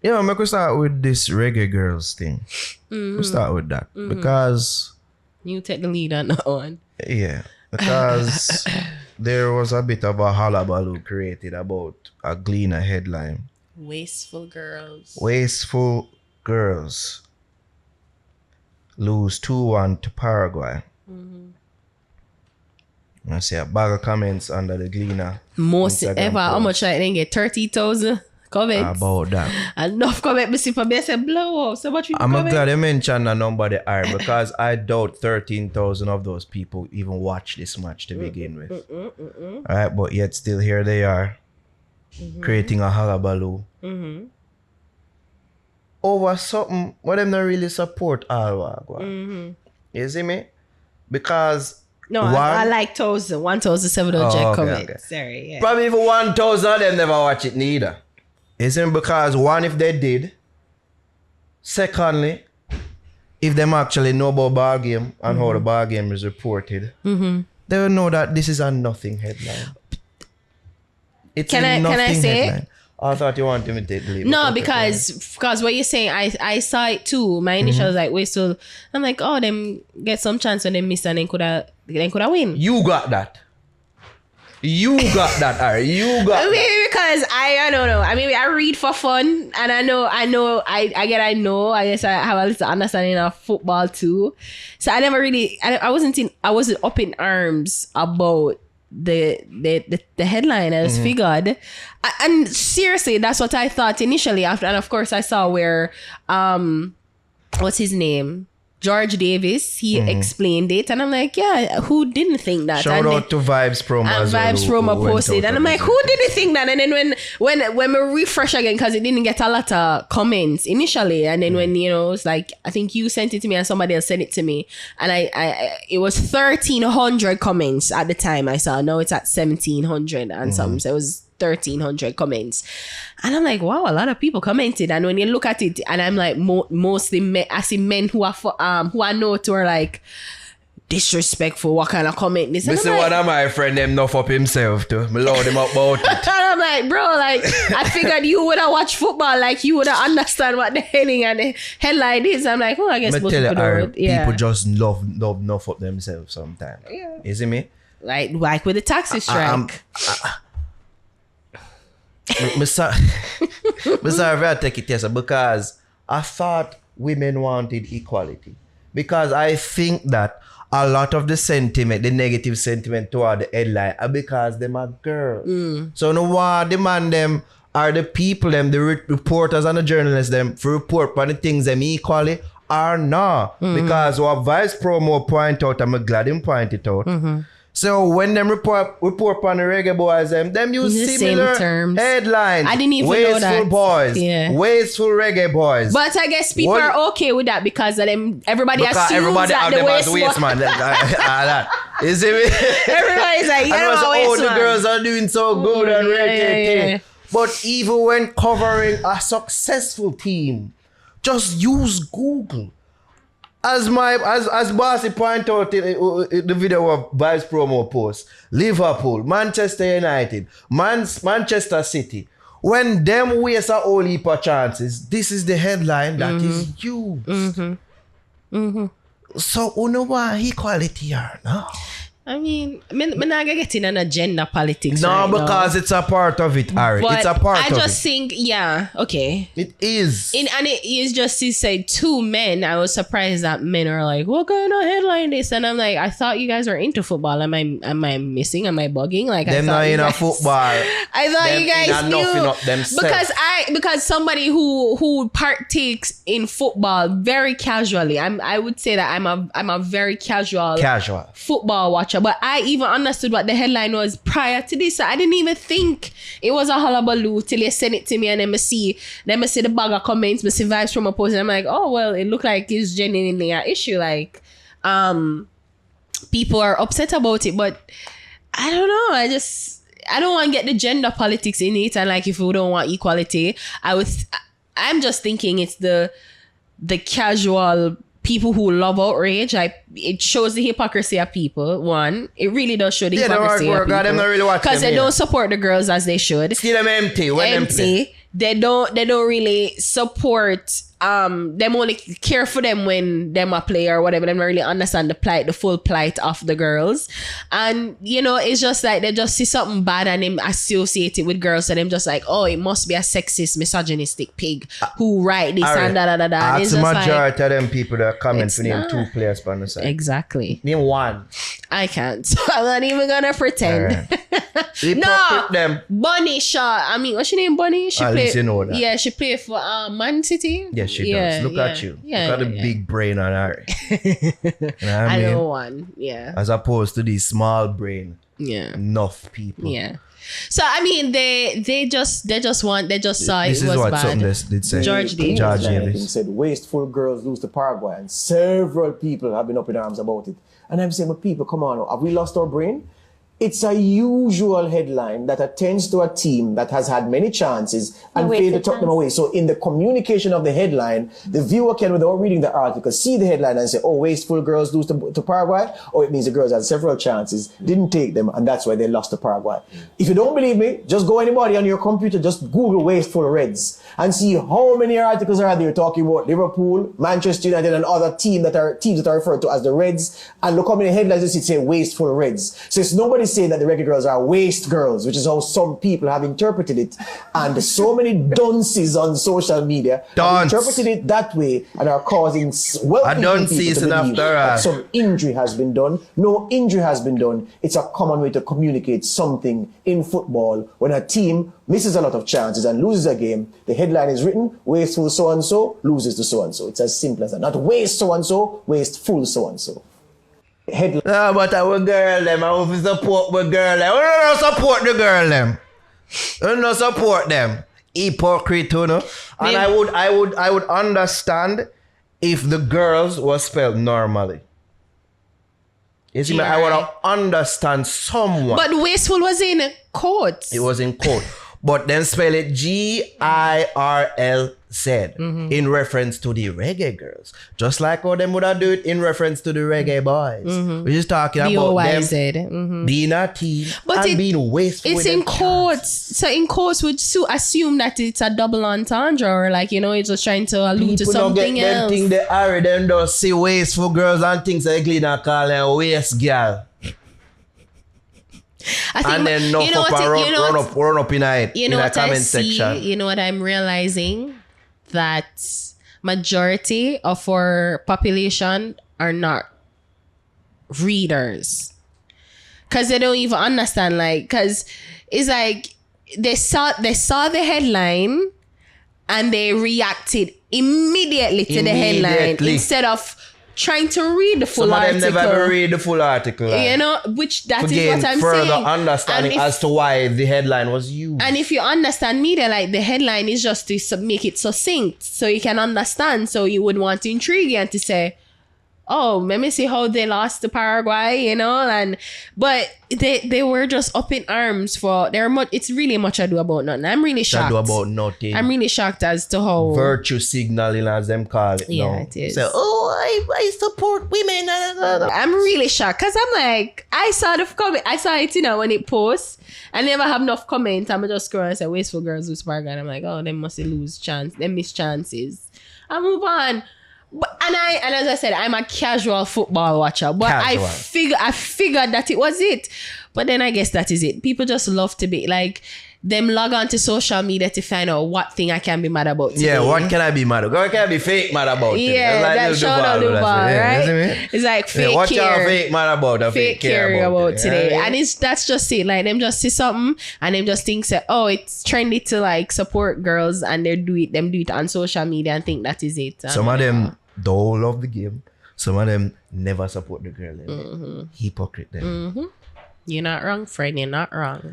Yeah, I'm going to start with this Reggae Girlz thing. We'll start with that. Because... You take the lead on that one. Yeah. Because there was a bit of a hullabaloo created about a Gleaner headline. Wasteful girls. Wasteful girls lose 2-1 to Paraguay. I see a bag of comments under the Gleaner. Most Instagram ever. How post. much I didn't get 30,000 comments. About that. Enough comment. Me see for me, I said blow up. So much you I'm comment. glad you mentioned the number they are because I doubt 13,000 of those people even watch this match to begin with. Alright, but yet still here they are creating a hullabaloo over something what them not really support all. You see me? Because No, I like 1,700 comments. Okay. Sorry, yeah. Probably even 1,000 of them never watch it neither. Isn't because one, if they did. Secondly, if them actually know about ball game and how the ball game is reported, they will know that this is a nothing headline. It's Can I say headline. I thought you wanted me to take the lead. No, because what you're saying, I saw it too. My initial was like, wait, so I'm like, oh, them get some chance and they miss and then coulda win. You got that. You got that, Ari. You got Maybe because I don't know. I mean, I read for fun, and I guess I have a little understanding of football too. So I never really, I wasn't up in arms about the headline. I just figured, and seriously, that's what I thought initially. After, and of course, I saw where what's his name? George Davis, he explained it, and I'm like, yeah, who didn't think that? Shout out to Vibes Promo as well. Vibes Promo posted, and I'm like, who didn't think that? And then when we refresh again, because it didn't get a lot of comments initially, and then when it's like, I think you sent it to me and somebody else sent it to me, and I it was 1,300 comments at the time I saw. Now it's at 1,700 and something. So it was 1,300 comments, and I'm like, wow, a lot of people commented. And when you look at it, and I'm like, mostly men, I see men who I know to are like disrespectful. What kind of comment this? This is one of my friend them enough up himself to me load him up about it. And I'm like, bro, like I figured you would have watched football, like you would have understand what the heading and the headline is. I'm like, oh, I guess most people know it. People just love enough up themselves sometimes. Yeah. You see me? Like with the taxi strike. I'm sorry if I take it yes, because I thought women wanted equality. Because I think that a lot of the sentiment, the negative sentiment toward the headline are because them are girls. So no one demand them are the people them, the reporters and the journalists them for report on the things them equally or not. Because what Vice Promo point out, I'm glad him point it out. So when them report on the reggae boys, them use similar headlines. I didn't even know that. Wasteful boys, wasteful reggae boys. But I guess people are okay with that because of them. Everybody assumes that the waste man. You see me? Everybody's like, the girls are doing so good and reggae. But even when covering a successful team, just use Google. As Bossy point out in the video of Vice Promo post, Liverpool, Manchester United, Manchester City, when them waste a whole heap of chances, this is the headline that is used. So, you know what equality are now? I mean, I'm not getting an agenda politics. No, right because now. It's a part of it, Ari. But it's a part of it. I just think, okay. It is. And it is just to say two men. I was surprised that men are like, what kind of headline this? And I'm like, I thought you guys were into football. Am I missing? Am I bugging? Like, them not in a football. I thought you guys knew. Because somebody who partakes in football very casually. I would say that I'm a very casual football watcher. But I even understood what the headline was prior to this. So I didn't even think it was a hullabaloo till you sent it to me, and then I see the bag of comments, I see Vibes from a post, and I'm like, oh well, it looked like it's genuinely an issue. Like people are upset about it, but I don't know. I don't want to get the gender politics in it, and like if we don't want equality, I'm just thinking it's the casual people who love outrage. Like it shows the hypocrisy of people. One, it really does show the hypocrisy of people because they don't support the girls as they should. See them empty when empty. they don't really support them, only care for them when them a play or whatever. They don't really understand the full plight of the girls. And you know, it's just like they just see something bad and them associate it with girls, and them just like, oh, it must be a sexist, misogynistic pig who write this and da da da da. That's the majority of them people that comment for name 2 players on the side. Exactly. Name 1. I can't. I'm not even gonna pretend. Them. Bunny Shaw. I mean, what's your name, Bunny? She At played. least you know that. Yeah, she played for Man City. Yes, she does. Look at you. Look at the big brain on her. You know what I mean? know one. Yeah. As opposed to the small brain. Yeah. Enough people. Yeah. So I mean, they just saw this it is was what bad. something this did say. George Davis. George Davis said wasteful girls lose to Paraguay, and several people have been up in arms about it. And I'm saying, but people, come on, have we lost our brain? It's a usual headline that attends to a team that has had many chances and failed to tuck them away. So in the communication of the headline, the viewer can, without reading the article, see the headline and say, oh, wasteful girls lose to Paraguay, or it means the girls had several chances, didn't take them, and that's why they lost to Paraguay. If you don't believe me, just go anybody on your computer, just Google wasteful Reds and see how many articles are there talking about Liverpool, Manchester United, and other teams that are referred to as the Reds, and look how many headlines you see say wasteful Reds. So it's nobody saying that the Reggae Girlz are waste girls, which is how some people have interpreted it. And so many dunces on social media have interpreted it that way and are causing wealthy people to believe that some injury has been done. No injury has been done. It's a common way to communicate something in football. When a team misses a lot of chances and loses a game, the headline is written, wasteful so-and-so loses to so-and-so. It's as simple as that. Not waste so-and-so, wasteful so-and-so. No, but our girl them, I will support my girl them. We don't support the girl them. We don't support them. Hypocrite, you know. And I would understand if the girls was spelled normally. You see, I would understand someone. But wasteful was in quotes. It was in quote. But then spell it GIRLZ in reference to the Reggae Girls. Just like how them would have do it in reference to the Reggae Boys. We're just talking about them being a team and being wasteful. It's in quotes. So in quotes would assume that it's a double entendre, or like, you know, it's just trying to allude to something else. People don't get them thing they are, them don't see wasteful girls and things like Gleaner call them waste girl. I think, and then run up in a comment section. You know what I'm realizing? That majority of our population are not readers. Because they don't even understand, like, because it's like they saw the headline and they reacted immediately to the headline instead of trying to read the full article. Some of them never ever read the full article. You know, which that is what I'm further saying. Understanding as to why the headline was used. And if you understand media, like the headline is just to make it succinct so you can understand. So you would want to intrigue you and to say, oh, let me see how they lost to Paraguay, you know, but they were just up in arms for it's really much ado about nothing. I'm really shocked. Ado about nothing. I'm really shocked as to how virtue signaling, as them call it. Yeah, now. it is. So, I support women. I'm really shocked because I'm like, I saw it, you know, when it posts. I never have enough comment. I'm just scroll and say wasteful girls lose Paraguay. And I'm like, oh, they must lose chance. They miss chances. I move on. But, and as I said, I'm a casual football watcher, but I figured that it was it. But then I guess that is it. People just love to be like, them log on to social media to find out what thing I can be mad about today. Yeah, what can I be mad about? What can I be fake mad about? Yeah, like that shout out Duval, right? It's like fake what care. What fake mad about? Fake care about today. Yeah. And that's just it. Like, them just see something and them just think, say, oh, it's trendy to like support girls, and them do it on social media and think that is it. Some of them don't love the game. Some of them never support the girl. Hypocrite them. You're not wrong, friend. You're not wrong.